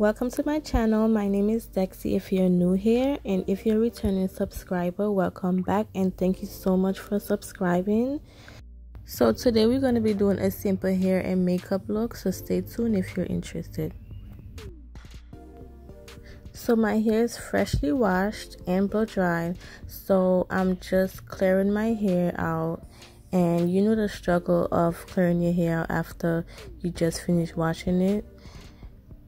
Welcome to my channel. My name is Dexy if you're new here, and if you're a returning subscriber, welcome back and thank you so much for subscribing. So today we're going to be doing a simple hair and makeup look, so stay tuned if you're interested. So my hair is freshly washed and blow dried, so I'm just clearing my hair out. And you know the struggle of clearing your hair out after you just finished washing it.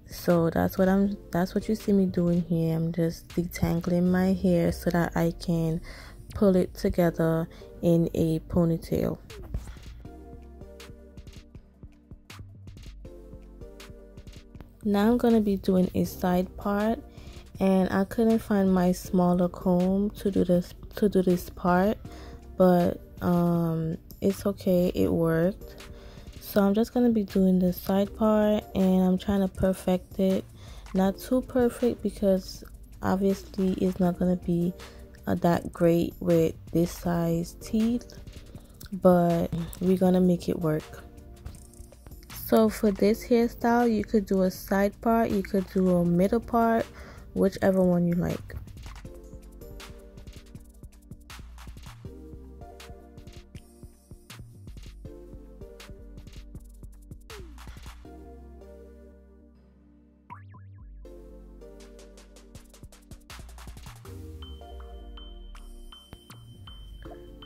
So that's what you see me doing here. I'm just detangling my hair so that I can pull it together in a ponytail. Now I'm gonna be doing a side part, and I couldn't find my smaller comb to do this part, but it's okay, it worked. So I'm just going to be doing the side part, and I'm trying to perfect it. Not too perfect because obviously it's not going to be that great with this size teeth, but we're going to make it work. So for this hairstyle, you could do a side part, you could do a middle part, whichever one you like.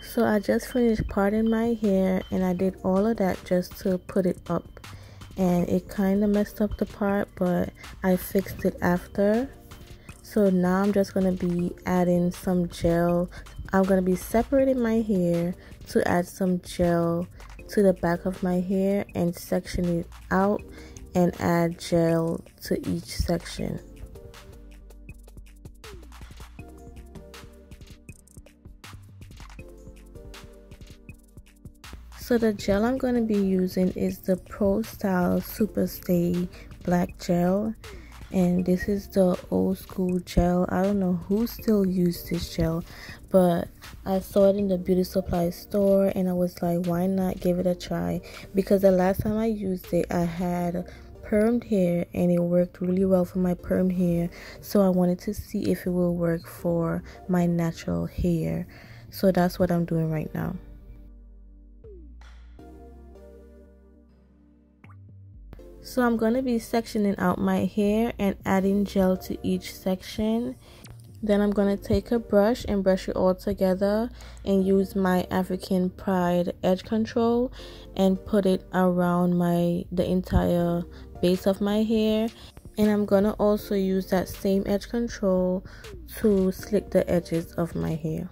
So I just finished parting my hair, and I did all of that just to put it up, and it kind of messed up the part, but I fixed it after. So now I'm just going to be adding some gel. I'm going to be separating my hair to add some gel to the back of my hair and section it out and add gel to each section. So the gel I'm going to be using is the Pro Style Super Stay Black Gel, and this is the old school gel. I don't know who still uses this gel, but I saw it in the beauty supply store and I was like, why not give it a try? Because the last time I used it, I had permed hair and it worked really well for my permed hair, so I wanted to see if it will work for my natural hair. So that's what I'm doing right now. So I'm going to be sectioning out my hair and adding gel to each section. Then I'm going to take a brush and brush it all together and use my African Pride edge control and put it around the entire base of my hair. And I'm going to also use that same edge control to slick the edges of my hair.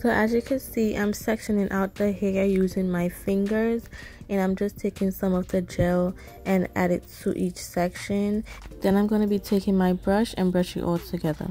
So as you can see, I'm sectioning out the hair using my fingers, and I'm just taking some of the gel and add it to each section. Then I'm going to be taking my brush and brush it all together.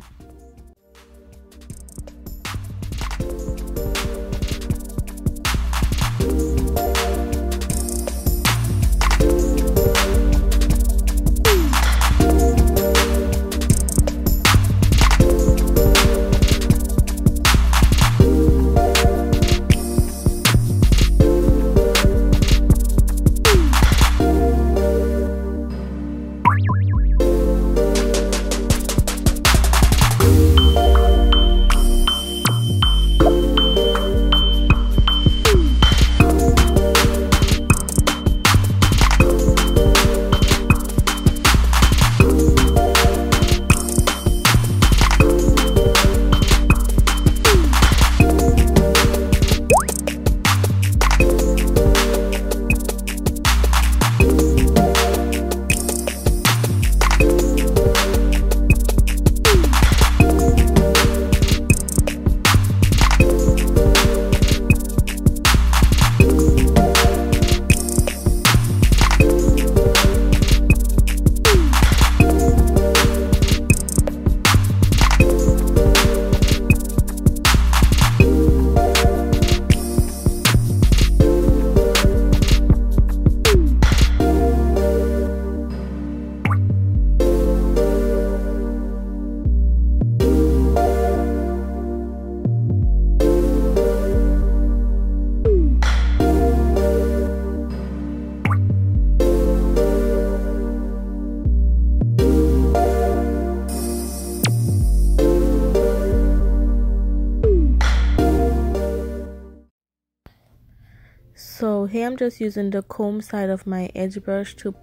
here I'm just using the comb side of my edge brush to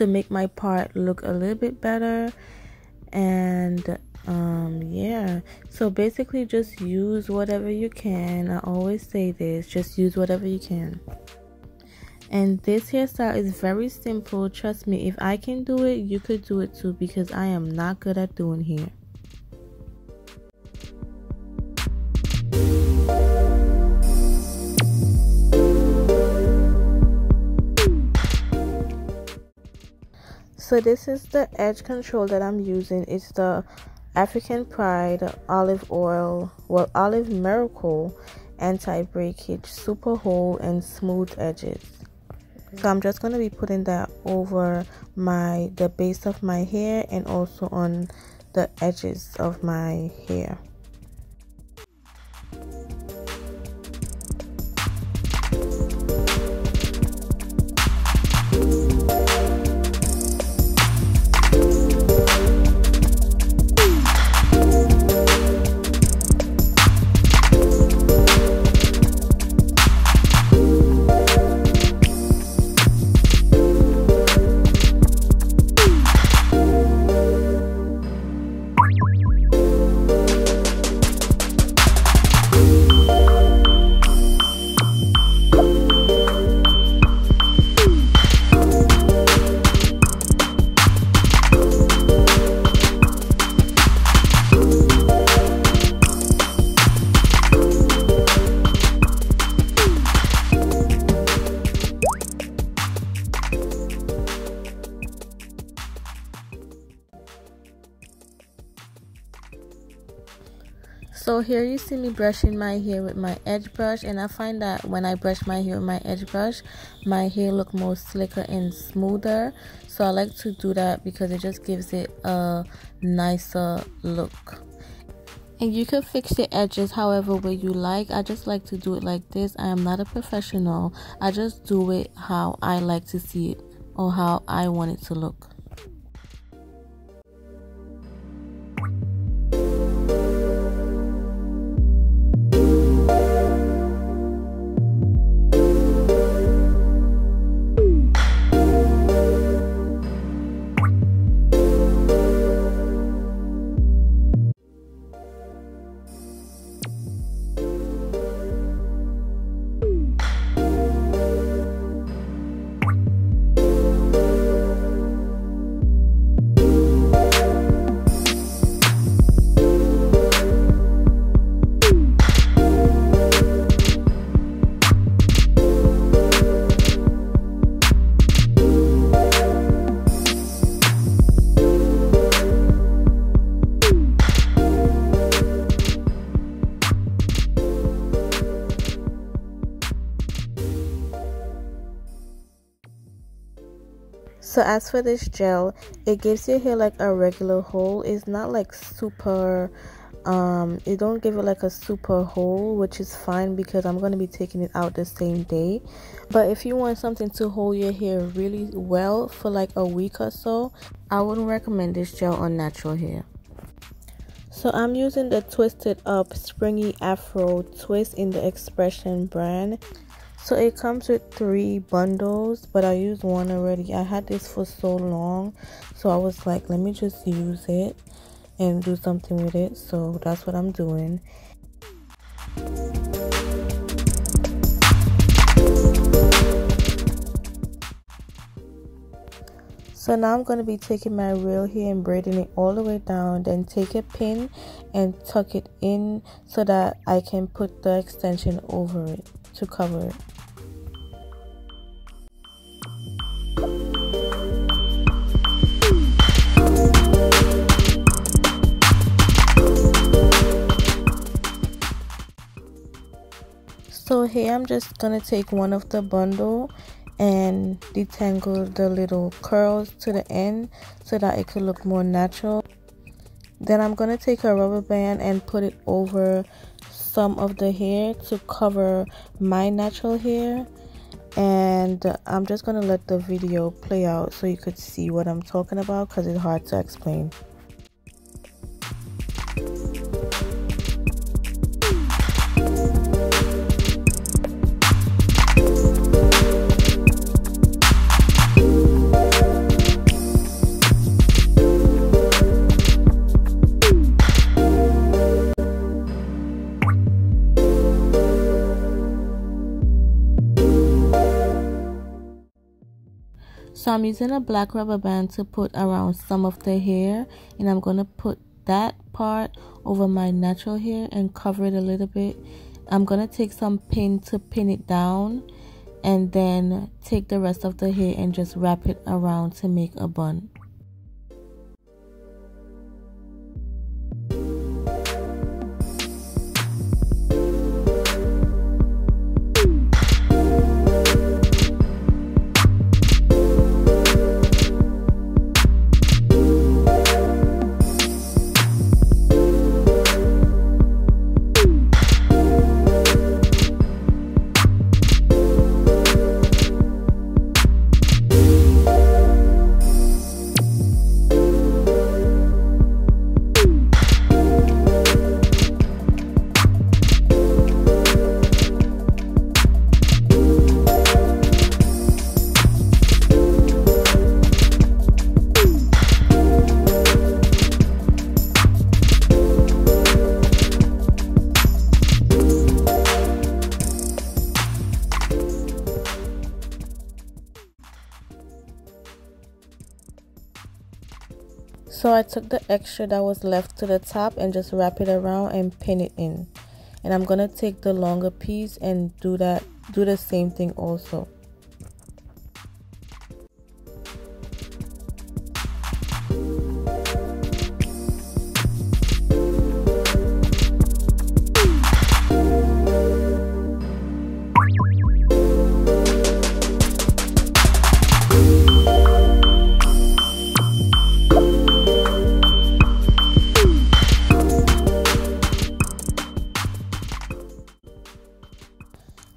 make my part look a little bit better. And yeah, so basically just use whatever you can. I always say this, just use whatever you can. And this hairstyle is very simple. Trust me, if I can do it, you could do it too, because I am not good at doing hair. So this is the edge control that I'm using. It's the African Pride olive miracle anti-breakage super hold and smooth edges. So I'm just going to be putting that over the base of my hair and also on the edges of my hair. So here you see me brushing my hair with my edge brush, and I find that when I brush my hair with my edge brush, my hair look more slicker and smoother. So I like to do that because it just gives it a nicer look. And you can fix your edges however way you like. I just like to do it like this. I am not a professional. I just do it how I like to see it or how I want it to look. So as for this gel, it gives your hair like a regular hold. It's not like super, it don't give it like a super hold, which is fine because I'm going to be taking it out the same day. But if you want something to hold your hair really well for like a week or so, I wouldn't recommend this gel on natural hair. So I'm using the Twisted Up Springy Afro Twist in the Expression brand. So it comes with 3 bundles, but I used one already. I had this for so long, so I was like, let me just use it and do something with it. So that's what I'm doing. So now I'm going to be taking my real hair and braiding it all the way down, then take a pin and tuck it in so that I can put the extension over it to cover it. So here I'm just going to take one of the bundle and detangle the little curls to the end so that it could look more natural. Then I'm going to take a rubber band and put it over some of the hair to cover my natural hair. And I'm just going to let the video play out so you could see what I'm talking about because it's hard to explain. So I'm using a black rubber band to put around some of the hair, and I'm going to put that part over my natural hair and cover it a little bit. I'm going to take some pin to pin it down, and then take the rest of the hair and just wrap it around to make a bun. So I took the extra that was left to the top and just wrap it around and pin it in. And I'm gonna take the longer piece and do the same thing also.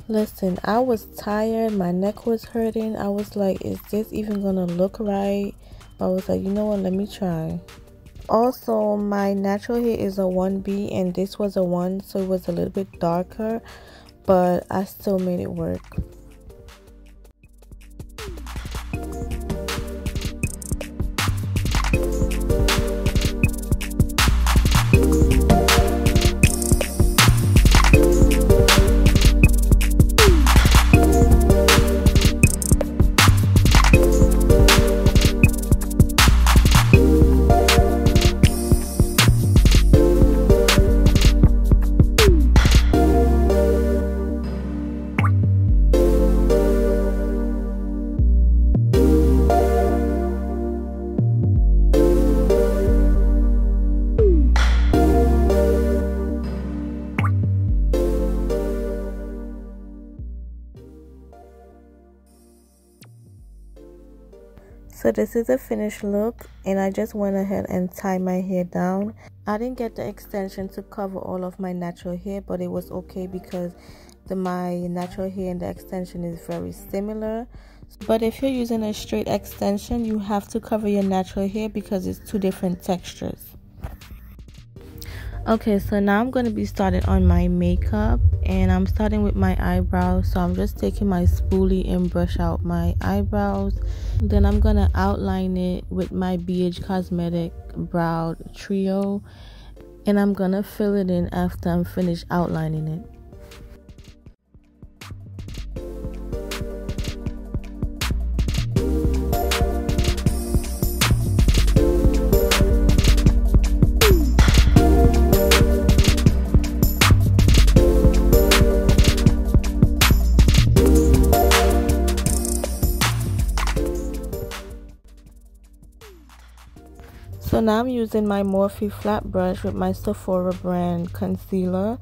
Listen, I was tired, my neck was hurting. I was like, is this even gonna look right? But I was like, you know what, let me try. Also, my natural hair is a 1B and this was a 1, so it was a little bit darker, but I still made it work. So this is a finished look, and I just went ahead and tied my hair down. I didn't get the extension to cover all of my natural hair, but it was okay because my natural hair and the extension is very similar. But if you're using a straight extension, you have to cover your natural hair because it's two different textures. Okay, so now I'm going to be starting on my makeup, and I'm starting with my eyebrows. So I'm just taking my spoolie and brush out my eyebrows. Then I'm going to outline it with my BH Cosmetic Brow Trio, and I'm going to fill it in after I'm finished outlining it. So now I'm using my Morphe flat brush with my Sephora brand concealer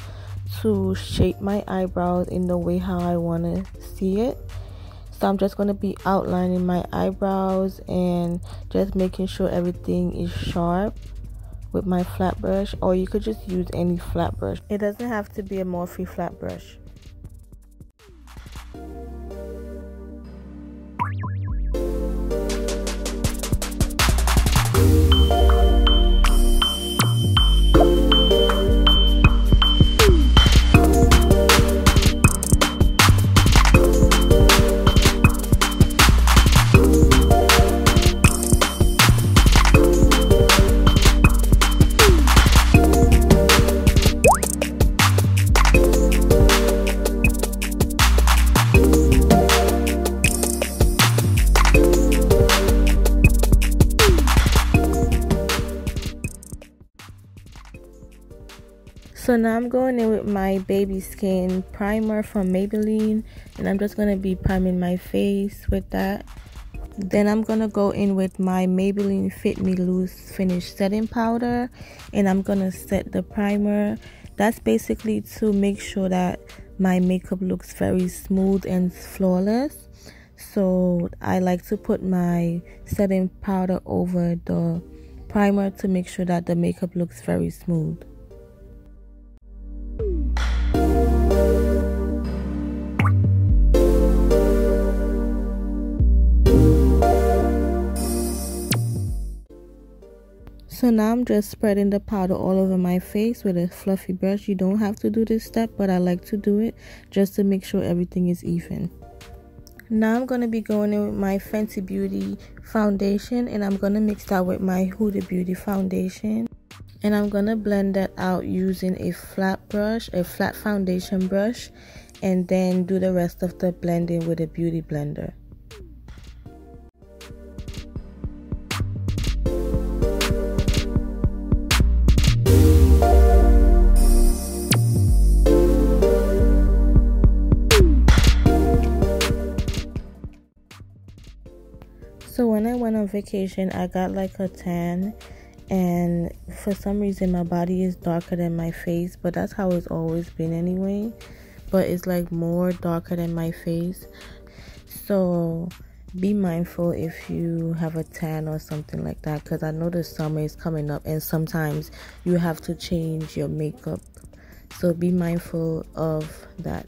to shape my eyebrows in the way how I want to see it. So I'm just going to be outlining my eyebrows and just making sure everything is sharp with my flat brush, or you could just use any flat brush. It doesn't have to be a Morphe flat brush. So now I'm going in with my baby skin primer from Maybelline, and I'm just going to be priming my face with that. Then I'm going to go in with my Maybelline Fit Me Loose Finish Setting Powder, and I'm going to set the primer. That's basically to make sure that my makeup looks very smooth and flawless. So I like to put my setting powder over the primer to make sure that the makeup looks very smooth. So now I'm just spreading the powder all over my face with a fluffy brush. You don't have to do this step, but I like to do it just to make sure everything is even. Now I'm going to be going in with my Fenty Beauty foundation, and I'm going to mix that with my Huda Beauty foundation. And I'm going to blend that out using a flat brush, a flat foundation brush, and then do the rest of the blending with a beauty blender. So when I went on vacation, I got like a tan, and for some reason my body is darker than my face, but that's how it's always been anyway, but it's like more darker than my face. So be mindful if you have a tan or something like that, because I know the summer is coming up and sometimes you have to change your makeup, so be mindful of that.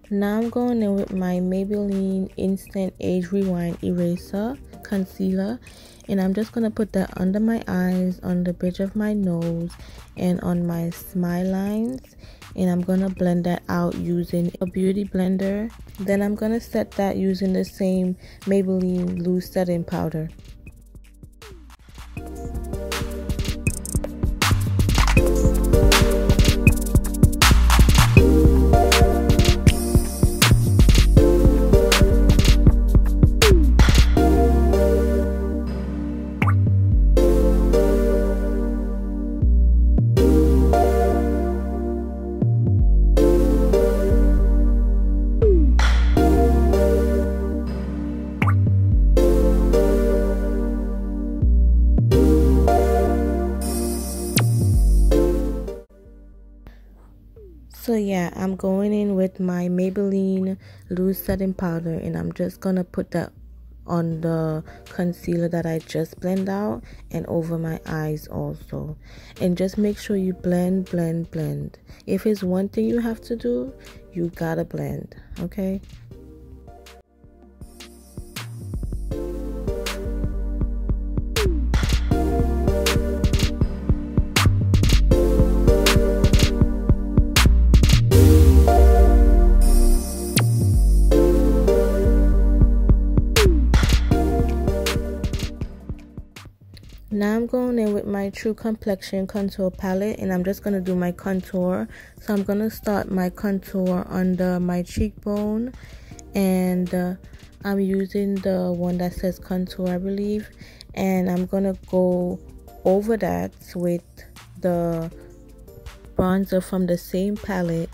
Now I'm going in with my Maybelline Instant Age Rewind Eraser Concealer, and I'm just going to put that under my eyes, on the bridge of my nose, and on my smile lines, and I'm going to blend that out using a beauty blender. Then I'm going to set that using the same Maybelline Loose Setting Powder. So yeah, I'm going in with my Maybelline Loose Setting Powder, and I'm just gonna put that on the concealer that I just blend out and over my eyes also. And just make sure you blend. If it's one thing you have to do, you gotta blend, okay? Now I'm going in with my True Complexion contour palette, and I'm just going to do my contour. So I'm going to start my contour under my cheekbone, and I'm using the one that says contour, I believe, and I'm going to go over that with the bronzer from the same palette.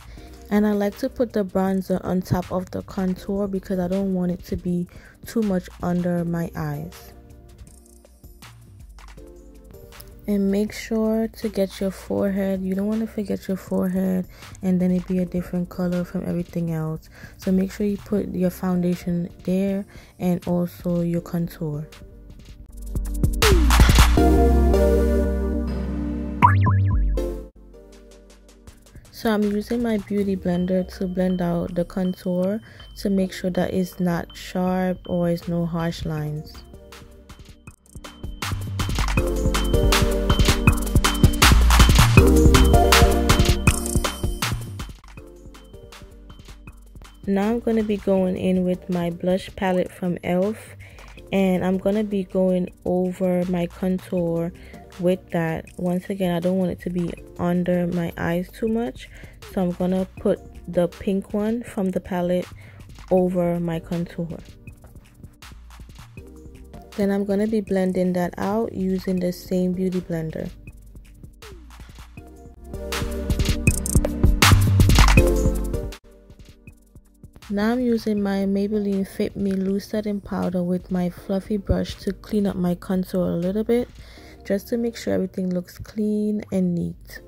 And I like to put the bronzer on top of the contour because I don't want it to be too much under my eyes. And make sure to get your forehead. You don't want to forget your forehead and then it be a different color from everything else. So make sure you put your foundation there and also your contour. So I'm using my beauty blender to blend out the contour to make sure that it's not sharp or it's no harsh lines. Now I'm going to be going in with my blush palette from e.l.f. and I'm going to be going over my contour with that. Once again, I don't want it to be under my eyes too much, so I'm going to put the pink one from the palette over my contour. Then I'm going to be blending that out using the same beauty blender. Now I'm using my Maybelline Fit Me Loose Setting Powder with my fluffy brush to clean up my contour a little bit, just to make sure everything looks clean and neat.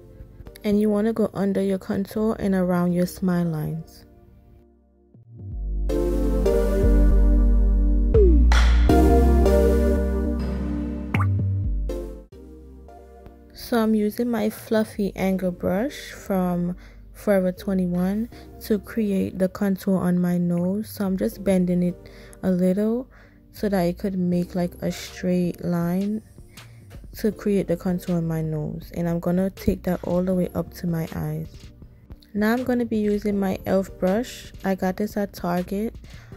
And you want to go under your contour and around your smile lines. So I'm using my fluffy angle brush from Forever 21 to create the contour on my nose. So I'm just bending it a little so that it could make like a straight line to create the contour on my nose, and I'm gonna take that all the way up to my eyes. Now I'm gonna be using my e.l.f. brush. I got this at Target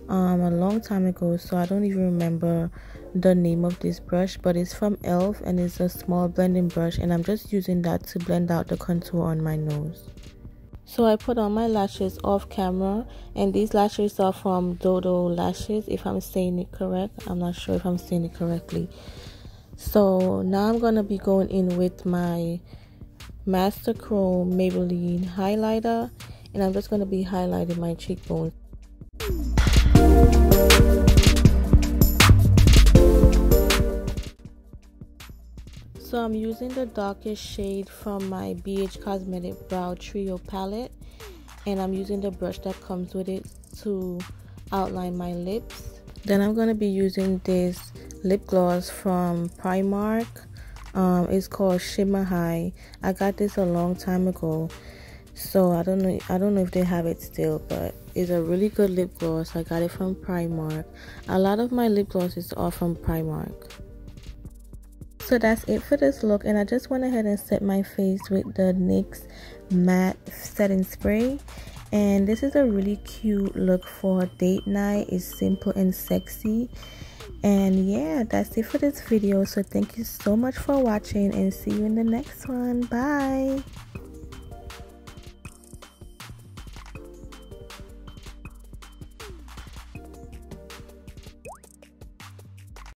a long time ago, so I don't even remember the name of this brush, but it's from e.l.f. and it's a small blending brush, and I'm just using that to blend out the contour on my nose. So I put on my lashes off camera, and these lashes are from Dodo lashes, if I'm saying it correct. I'm not sure if I'm saying it correctly. So now I'm gonna be going in with my Master Chrome Maybelline highlighter, and I'm just gonna be highlighting my cheekbones. So I'm using the darkest shade from my BH Cosmetic Brow Trio palette, and I'm using the brush that comes with it to outline my lips. Then I'm going to be using this lip gloss from Primark. It's called Shimmer High. I got this a long time ago, so I don't know if they have it still, but it's a really good lip gloss. I got it from Primark. A lot of my lip glosses are from Primark. So that's it for this look, and I just went ahead and set my face with the NYX matte setting spray, and this is a really cute look for date night. It's simple and sexy, and yeah, that's it for this video. So thank you so much for watching, and see you in the next one. Bye.